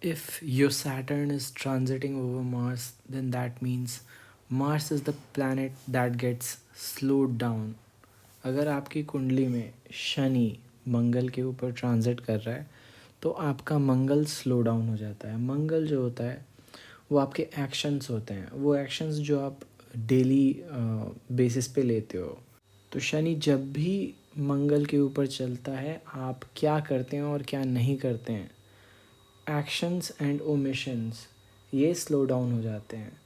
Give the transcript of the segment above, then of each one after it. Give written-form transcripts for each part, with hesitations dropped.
If your Saturn is transiting over Mars, then that means Mars is the planet that gets slowed down. अगर आपकी कुंडली में शनि मंगल के ऊपर ट्रांजिट कर रहा है तो आपका मंगल स्लो डाउन हो जाता है। मंगल जो होता है वो आपके एक्शंस होते हैं, वो एक्शंस जो आप डेली बेसिस पे लेते हो। तो शनि जब भी मंगल के ऊपर चलता है, आप क्या करते हैं और क्या नहीं करते हैं, एक्शंस एंड ओमिशंस, ये स्लो डाउन हो जाते हैं।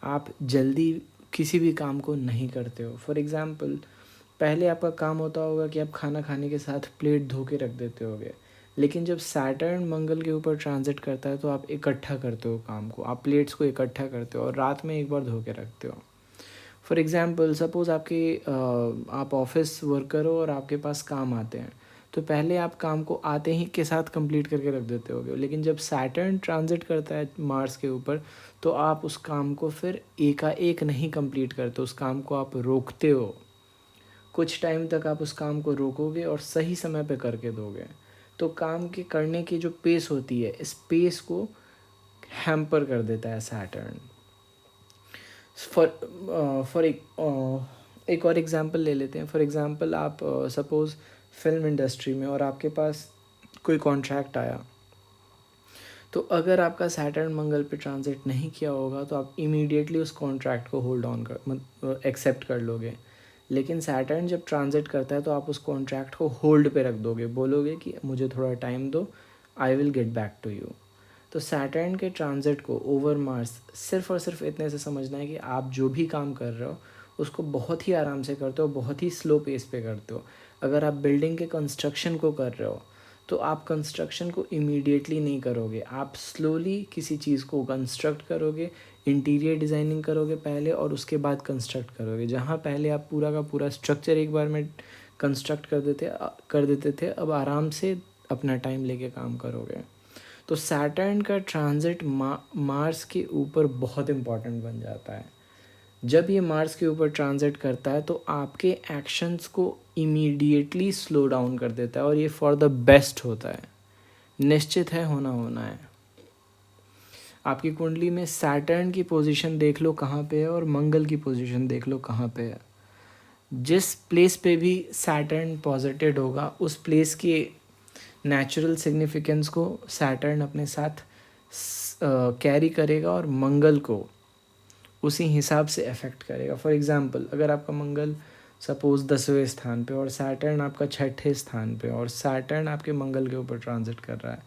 आप जल्दी किसी भी काम को नहीं करते हो। फॉर एग्ज़ाम्पल, पहले आपका काम होता होगा कि आप खाना खाने के साथ प्लेट धो के रख देते होगे, लेकिन जब सैटर्न मंगल के ऊपर ट्रांजिट करता है तो आप इकट्ठा करते हो काम को, आप प्लेट्स को इकट्ठा करते हो और रात में एक बार धो के रखते हो। फॉर एग्ज़ाम्पल, सपोज़ आप ऑफिस वर्कर हो और आपके पास काम आते हैं, तो पहले आप काम को आते ही के साथ कंप्लीट करके रख देते होगे, लेकिन जब सैटर्न ट्रांजिट करता है मार्स के ऊपर तो आप उस काम को फिर एकाएक नहीं कंप्लीट करते, उस काम को आप रोकते हो। कुछ टाइम तक आप उस काम को रोकोगे और सही समय पे करके दोगे। तो काम के करने की जो पेस होती है, इस पेस को हैम्पर कर देता है सैटर्न। फॉर एक और एग्जांपल ले लेते हैं। फॉर एग्जांपल, आप सपोज़ फिल्म इंडस्ट्री में और आपके पास कोई कॉन्ट्रैक्ट आया, तो अगर आपका सैटर्न मंगल पे ट्रांजिट नहीं किया होगा तो आप इमीडिएटली उस कॉन्ट्रैक्ट को होल्ड ऑन कर एक्सेप्ट कर लोगे। लेकिन सैटर्न जब ट्रांजिट करता है तो आप उस कॉन्ट्रैक्ट को होल्ड पे रख दोगे, बोलोगे कि मुझे थोड़ा टाइम दो, I will get back to you. तो सैटर्न के ट्रांजिट को ओवर मार्स सिर्फ और सिर्फ इतने से समझना है कि आप जो भी काम कर रहे हो उसको बहुत ही आराम से करते हो, बहुत ही स्लो पेस पे करते हो। अगर आप बिल्डिंग के कंस्ट्रक्शन को कर रहे हो तो आप कंस्ट्रक्शन को इमीडिएटली नहीं करोगे, आप स्लोली किसी चीज़ को कंस्ट्रक्ट करोगे, इंटीरियर डिज़ाइनिंग करोगे पहले और उसके बाद कंस्ट्रक्ट करोगे। जहाँ पहले आप पूरा का पूरा स्ट्रक्चर एक बार में कंस्ट्रक्ट कर देते थे, अब आराम से अपना टाइम लेके काम करोगे। तो सैटर्न का ट्रांजिट मार्स के ऊपर बहुत इम्पॉर्टेंट बन जाता है। जब ये मार्स के ऊपर ट्रांजिट करता है तो आपके एक्शंस को इमीडिएटली स्लो डाउन कर देता है और ये फॉर द बेस्ट होता है, निश्चित है, होना होना है। आपकी कुंडली में सैटर्न की पोजीशन देख लो कहाँ पे है और मंगल की पोजीशन देख लो कहाँ पे है। जिस प्लेस पे भी सैटर्न पॉजिटेड होगा उस प्लेस की नेचुरल सिग्निफिकेंस को सैटर्न अपने साथ कैरी करेगा और मंगल को उसी हिसाब से अफेक्ट करेगा। फॉर एग्ज़ाम्पल, अगर आपका मंगल सपोज़ 10वें स्थान पे और सैटर्न आपका 6ठे स्थान पे और सैटर्न आपके मंगल के ऊपर ट्रांजिट कर रहा है,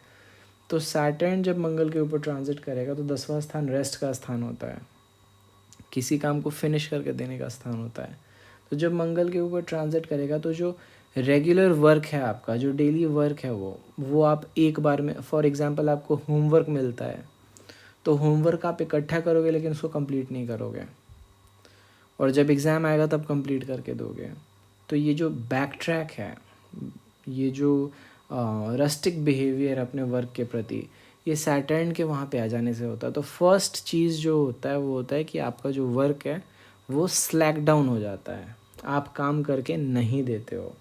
तो सैटर्न जब मंगल के ऊपर ट्रांजिट करेगा तो 10वां स्थान रेस्ट का स्थान होता है, किसी काम को फिनिश करके देने का स्थान होता है। तो जब मंगल के ऊपर ट्रांजिट करेगा तो जो रेगुलर वर्क है आपका, जो डेली वर्क है वो आप एक बार में, फॉर एग्ज़ाम्पल आपको होमवर्क मिलता है तो होमवर्क आप इकट्ठा करोगे लेकिन उसको कंप्लीट नहीं करोगे और जब एग्ज़ाम आएगा तब कंप्लीट करके दोगे। तो ये जो बैक ट्रैक है, ये जो रस्टिक बिहेवियर अपने वर्क के प्रति, ये सैटर्न के वहाँ पे आ जाने से होता है। तो फर्स्ट चीज़ जो होता है वो होता है कि आपका जो वर्क है वो स्लैक डाउन हो जाता है, आप काम करके नहीं देते हो,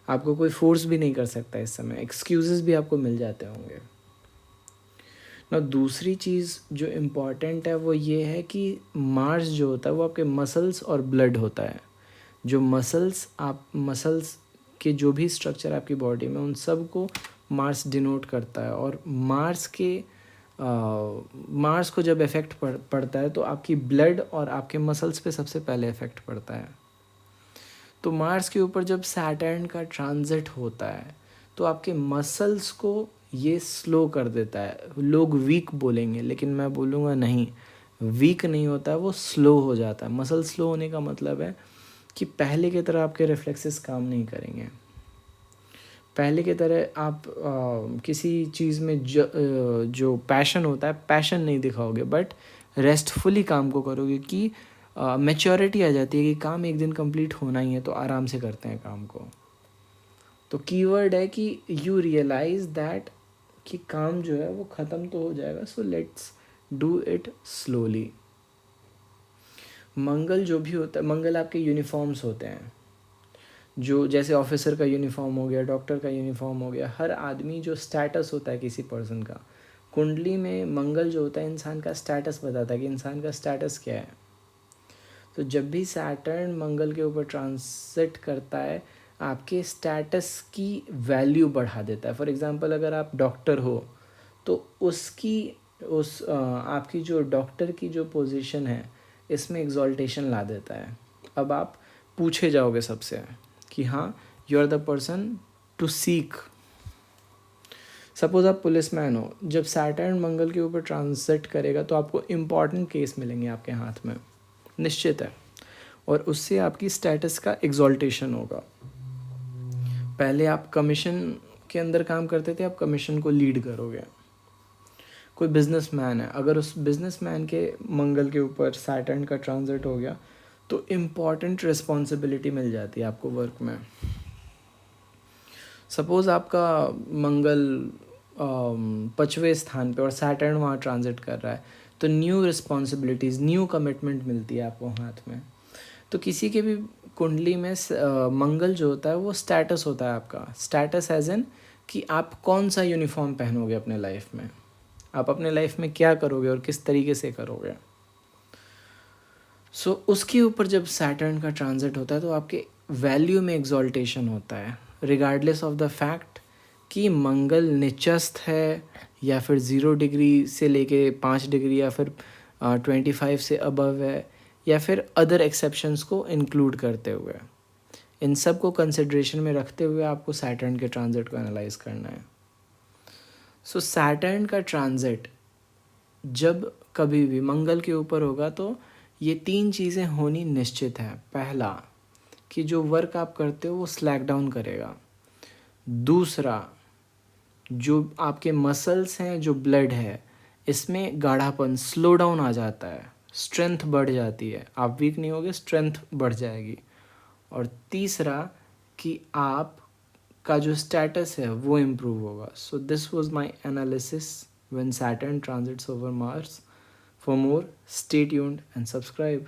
आपको कोई फोर्स भी नहीं कर सकता इस समय, एक्सक्यूज़ेस भी आपको मिल जाते होंगे ना। दूसरी चीज़ जो इम्पॉर्टेंट है वो ये है कि मार्स जो होता है वो आपके मसल्स और ब्लड होता है। जो मसल्स के जो भी स्ट्रक्चर आपकी बॉडी में, उन सब को मार्स डिनोट करता है। और मार्स को जब इफ़ेक्ट पड़ता है तो आपकी ब्लड और आपके मसल्स पे सबसे पहले इफ़ेक्ट पड़ता है। तो मार्स के ऊपर जब सैटर्न का ट्रांजिट होता है तो आपके मसल्स को ये स्लो कर देता है। लोग वीक बोलेंगे लेकिन मैं बोलूँगा नहीं, वीक नहीं होता है, वो स्लो हो जाता है। मसल स्लो होने का मतलब है कि पहले की तरह आपके रिफ्लेक्सेस काम नहीं करेंगे, पहले की तरह आप किसी चीज़ में जो पैशन होता है, पैशन नहीं दिखाओगे, बट रेस्टफुली काम को करोगे कि मैच्योरिटी आ जाती है कि काम एक दिन कंप्लीट होना ही है तो आराम से करते हैं काम को। तो कीवर्ड है कि यू रियलाइज दैट कि काम जो है वो ख़त्म तो हो जाएगा, so let's do it slowly. मंगल जो भी होता है, मंगल आपके यूनिफॉर्म्स होते हैं, जो जैसे ऑफिसर का यूनिफॉर्म हो गया, डॉक्टर का यूनिफॉर्म हो गया, हर आदमी जो स्टेटस होता है किसी पर्सन का, कुंडली में मंगल जो होता है इंसान का स्टेटस बताता है कि इंसान का स्टेटस क्या है। तो जब भी सैटर्न मंगल के ऊपर ट्रांसिट करता है आपके स्टेटस की वैल्यू बढ़ा देता है। फॉर एग्जांपल अगर आप डॉक्टर हो तो आपकी जो डॉक्टर की जो पोजीशन है इसमें एग्जॉल्टेशन ला देता है। अब आप पूछे जाओगे सबसे कि हाँ you are the person to seek. Suppose आप पुलिसमैन हो, जब सैटर्न मंगल के ऊपर ट्रांसिट करेगा तो आपको इम्पॉर्टेंट केस मिलेंगे आपके हाथ में, निश्चित है, और उससे आपकी स्टेटस का एग्जॉल्टेशन होगा। पहले आप कमीशन के अंदर काम करते थे, आप कमीशन को लीड करोगे। कोई बिजनेसमैन है, अगर उस बिजनेसमैन के मंगल के ऊपर सैटर्न का ट्रांजिट हो गया तो इम्पॉर्टेंट रिस्पॉन्सिबिलिटी मिल जाती है आपको वर्क में। सपोज़ आपका मंगल 5वें स्थान पे और सैटर्न वहाँ ट्रांजिट कर रहा है तो न्यू रिस्पॉन्सिबिलिटीज़, न्यू कमिटमेंट मिलती है आपको हाथ में। तो किसी के भी कुंडली में मंगल जो होता है वो स्टेटस होता है आपका। स्टेटस एज एन कि आप कौन सा यूनिफॉर्म पहनोगे अपने लाइफ में, आप अपने लाइफ में क्या करोगे और किस तरीके से करोगे। सो उसके ऊपर जब सैटर्न का ट्रांजिट होता है तो आपके वैल्यू में एग्जॉल्टेशन होता है, रिगार्डलेस ऑफ द फैक्ट कि मंगल निचस्थ है या फिर 0 डिग्री से लेके 5 डिग्री या फिर 25 से अबव है, या फिर अदर एक्सेप्शंस को इंक्लूड करते हुए। इन सब को कंसिड्रेशन में रखते हुए आपको सैटर्न के ट्रांजिट को एनालाइज करना है। सो सैटर्न का ट्रांजिट जब कभी भी मंगल के ऊपर होगा तो ये 3 चीज़ें होनी निश्चित है। पहला कि जो वर्क आप करते हो वो स्लैक डाउन करेगा। दूसरा, जो आपके मसल्स हैं, जो ब्लड है, इसमें गाढ़ापन, स्लो डाउन आ जाता है, स्ट्रेंथ बढ़ जाती है, आप वीक नहीं होगे, स्ट्रेंथ बढ़ जाएगी। और तीसरा कि आप का जो स्टेटस है वो इम्प्रूव होगा। So this was my analysis when Saturn transits over Mars. For more, stay tuned and subscribe.